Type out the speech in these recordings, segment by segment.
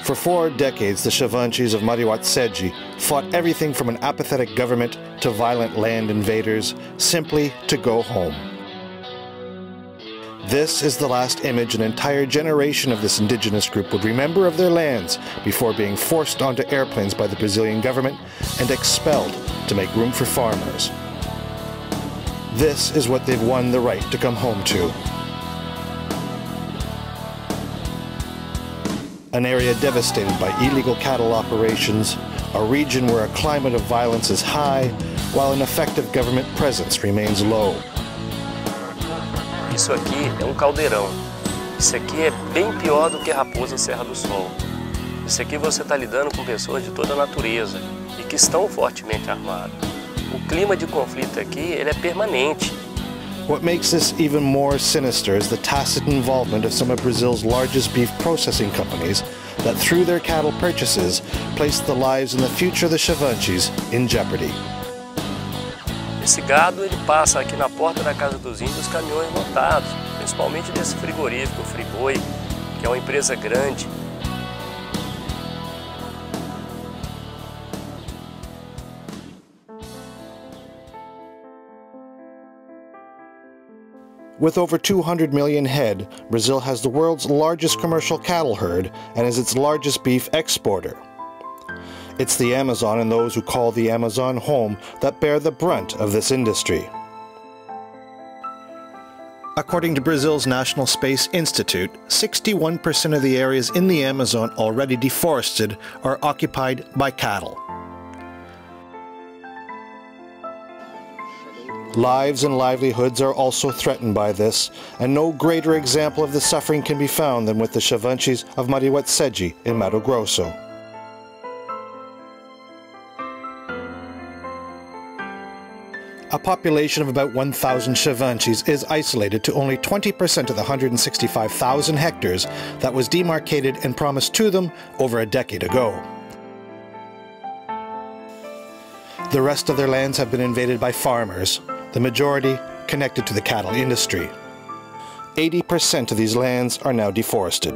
For 4 decades, the Chavantes of Mariwatseji fought everything from an apathetic government to violent land invaders, simply to go home. This is the last image an entire generation of this indigenous group would remember of their lands before being forced onto airplanes by the Brazilian government and expelled to make room for farmers. This is what they've won the right to come home to. An area devastated by illegal cattle operations, a region where a climate of violence is high, while an effective government presence remains low. Isso aqui é caldeirão. Isso aqui é bem pior do que Raposa Serra do Sol. Isso aqui você está lidando com pessoas de toda a natureza e que estão fortemente armadas. O clima de conflito aqui, ele é permanente. What makes this even more sinister is the tacit involvement of some of Brazil's largest beef processing companies that, through their cattle purchases, place the lives and the future of the Chavantes in jeopardy. Esse gado ele passa aqui na porta da casa dos índios caminhões lotados, principalmente desse frigorífico, o Friboi, que é uma empresa grande. With over 200 million head, Brazil has the world's largest commercial cattle herd and is its largest beef exporter. It's the Amazon and those who call the Amazon home that bear the brunt of this industry. According to Brazil's National Space Institute, 61% of the areas in the Amazon already deforested are occupied by cattle. Lives and livelihoods are also threatened by this, and no greater example of the suffering can be found than with the Chavantes of Mariwatseji in Mato Grosso. A population of about 1,000 Chavantes is isolated to only 20% of the 165,000 hectares that was demarcated and promised to them over a decade ago. The rest of their lands have been invaded by farmers, the majority connected to the cattle industry. 80% of these lands are now deforested.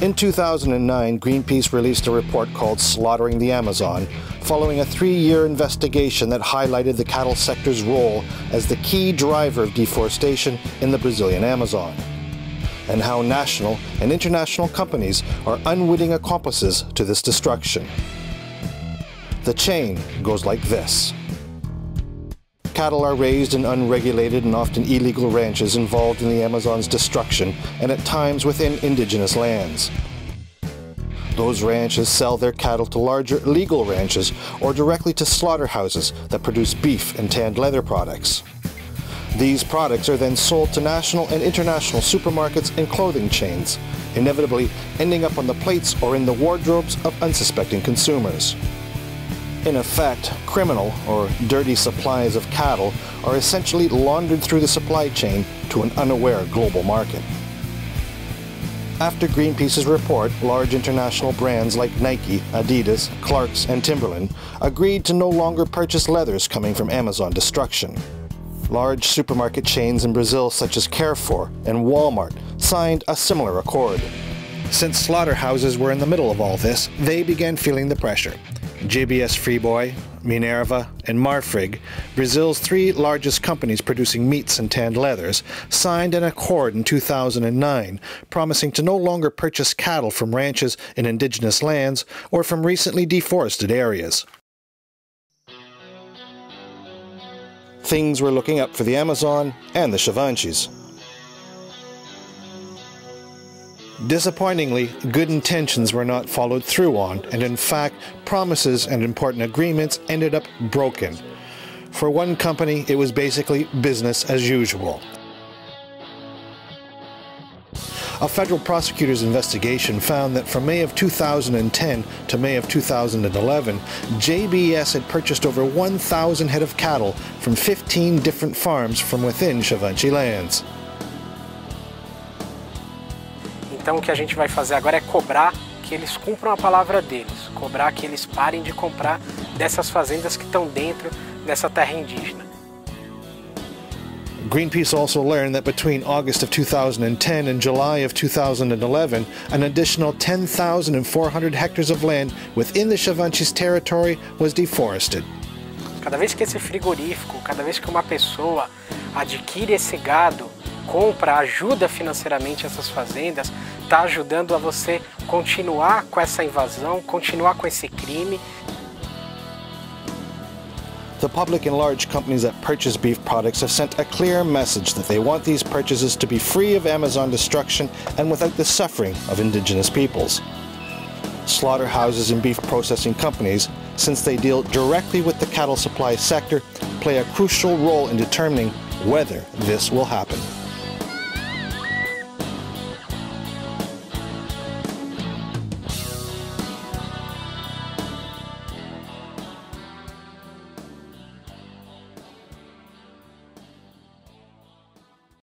In 2009, Greenpeace released a report called Slaughtering the Amazon, following a 3-year investigation that highlighted the cattle sector's role as the key driver of deforestation in the Brazilian Amazon, and how national and international companies are unwitting accomplices to this destruction. The chain goes like this. Cattle are raised in unregulated and often illegal ranches involved in the Amazon's destruction and at times within indigenous lands. Those ranches sell their cattle to larger legal ranches or directly to slaughterhouses that produce beef and tanned leather products. These products are then sold to national and international supermarkets and clothing chains, inevitably ending up on the plates or in the wardrobes of unsuspecting consumers. In effect, criminal or dirty supplies of cattle are essentially laundered through the supply chain to an unaware global market. After Greenpeace's report, large international brands like Nike, Adidas, Clarks, and Timberland agreed to no longer purchase leathers coming from Amazon destruction. Large supermarket chains in Brazil such as Carrefour and Walmart signed a similar accord. Since slaughterhouses were in the middle of all this, they began feeling the pressure. JBS Friboi, Minerva, and Marfrig, Brazil's 3 largest companies producing meats and tanned leathers, signed an accord in 2009 promising to no longer purchase cattle from ranches in indigenous lands or from recently deforested areas. Things were looking up for the Amazon and the Chavantes. Disappointingly, good intentions were not followed through on, and in fact, promises and important agreements ended up broken. For one company, it was basically business as usual. A federal prosecutor's investigation found that from May of 2010 to May of 2011, JBS had purchased over 1,000 head of cattle from 15 different farms from within Xavante lands. Então o que a gente vai fazer agora é cobrar que eles cumpram a palavra deles, cobrar que eles parem de comprar dessas fazendas que estão dentro dessa terra indígena. Greenpeace also learned that between August of 2010 and July of 2011, an additional 10,400 hectares of land within the Xavante's territory was deforested. Cada vez que esse frigorífico, cada vez que uma pessoa adquire esse gado, compra, ajuda financeiramente essas fazendas, está ajudando a você continuar com essa invasão, continuar com esse crime. The public and large companies that purchase beef products have sent a clear message that they want these purchases to be free of Amazon destruction and without the suffering of indigenous peoples. Slaughterhouses and beef processing companies, since they deal directly with the cattle supply sector, play a crucial role in determining whether this will happen.